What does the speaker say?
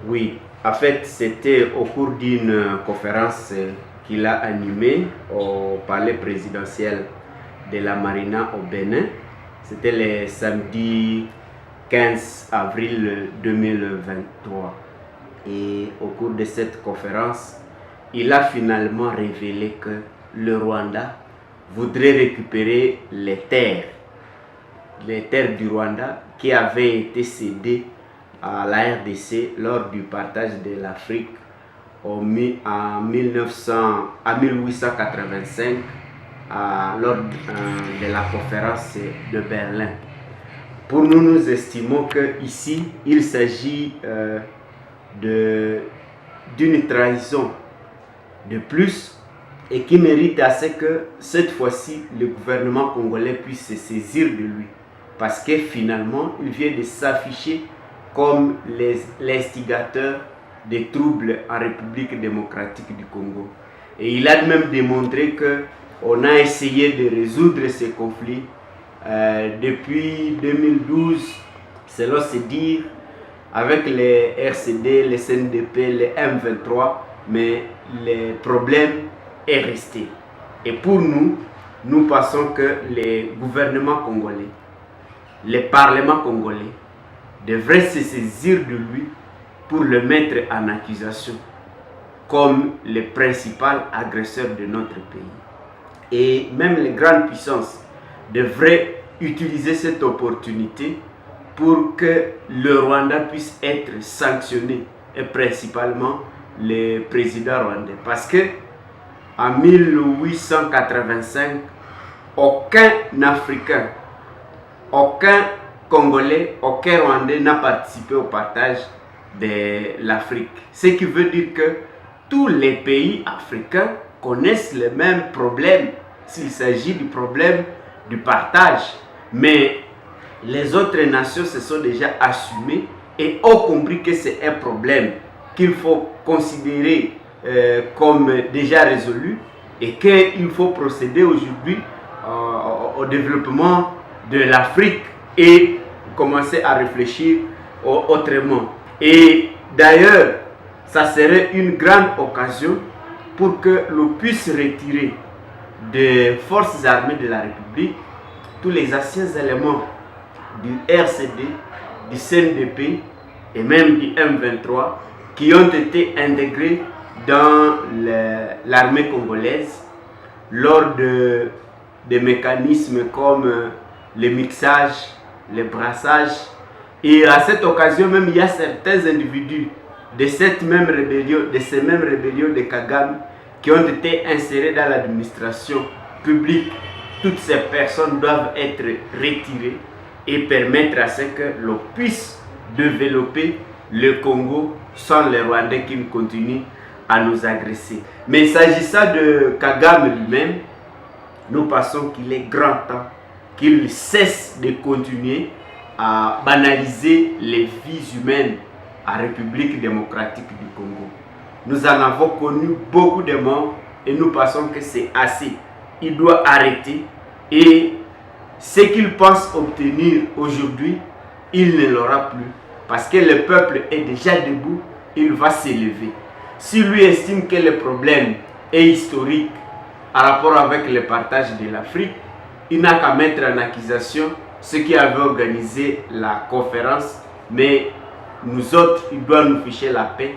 Oui, en fait, c'était au cours d'une conférence qu'il a animée au palais présidentiel de la Marina au Bénin. C'était le samedi 15 avril 2023. Et au cours de cette conférence, il a finalement révélé que le Rwanda voudrait récupérer les terres du Rwanda qui avaient été cédées à la RDC lors du partage de l'Afrique en 1885 lors de la conférence de Berlin. Pour nous, nous estimons qu'ici, il s'agit d'une trahison de plus et qui mérite assez que cette fois-ci, le gouvernement congolais puisse se saisir de lui. Parce que finalement, il vient de s'afficher comme l'instigateur des troubles en République démocratique du Congo. Et il a même démontré qu'on a essayé de résoudre ces conflits depuis 2012, selon ses dires, avec les RCD, les CNDP, les M23, mais le problème est resté. Et pour nous, nous pensons que les gouvernements congolais, les parlements congolais devraient se saisir de lui pour le mettre en accusation comme le principal agresseur de notre pays. Et même les grandes puissances devraient utiliser cette opportunité pour que le Rwanda puisse être sanctionné, et principalement le président rwandais. Parce que en 1885, aucun Africain, aucun Congolais, aucun Rwandais n'a participé au partage de l'Afrique. Ce qui veut dire que tous les pays africains connaissent les mêmes problèmes s'il s'agit du problème du partage. Mais les autres nations se sont déjà assumées et ont compris que c'est un problème qu'il faut considérer comme déjà résolu et qu'il faut procéder aujourd'hui au développement de l'Afrique et commencer à réfléchir autrement. Et d'ailleurs, ça serait une grande occasion pour que l'on puisse retirer des forces armées de la République tous les anciens éléments du RCD, du CNDP et même du M23 qui ont été intégrés dans l'armée congolaise lors de mécanismes comme le mixage, le brassage. Et à cette occasion même, il y a certains individus de ces mêmes rébellions de Kagame qui ont été insérés dans l'administration publique. Toutes ces personnes doivent être retirées et permettre à ce que l'on puisse développer le Congo sans les Rwandais qui continuent à nous agresser. Mais s'agissant de Kagame lui-même, nous pensons qu'il est grand temps qu'il cesse de continuer à banaliser les vies humaines en République démocratique du Congo. Nous en avons connu beaucoup de morts et nous pensons que c'est assez. Il doit arrêter et ce qu'il pense obtenir aujourd'hui, il ne l'aura plus. Parce que le peuple est déjà debout, il va s'élever. Si lui estime que le problème est historique en rapport avec le partage de l'Afrique, il n'a qu'à mettre en accusation ceux qui avaient organisé la conférence, mais nous autres, il doit nous ficher la paix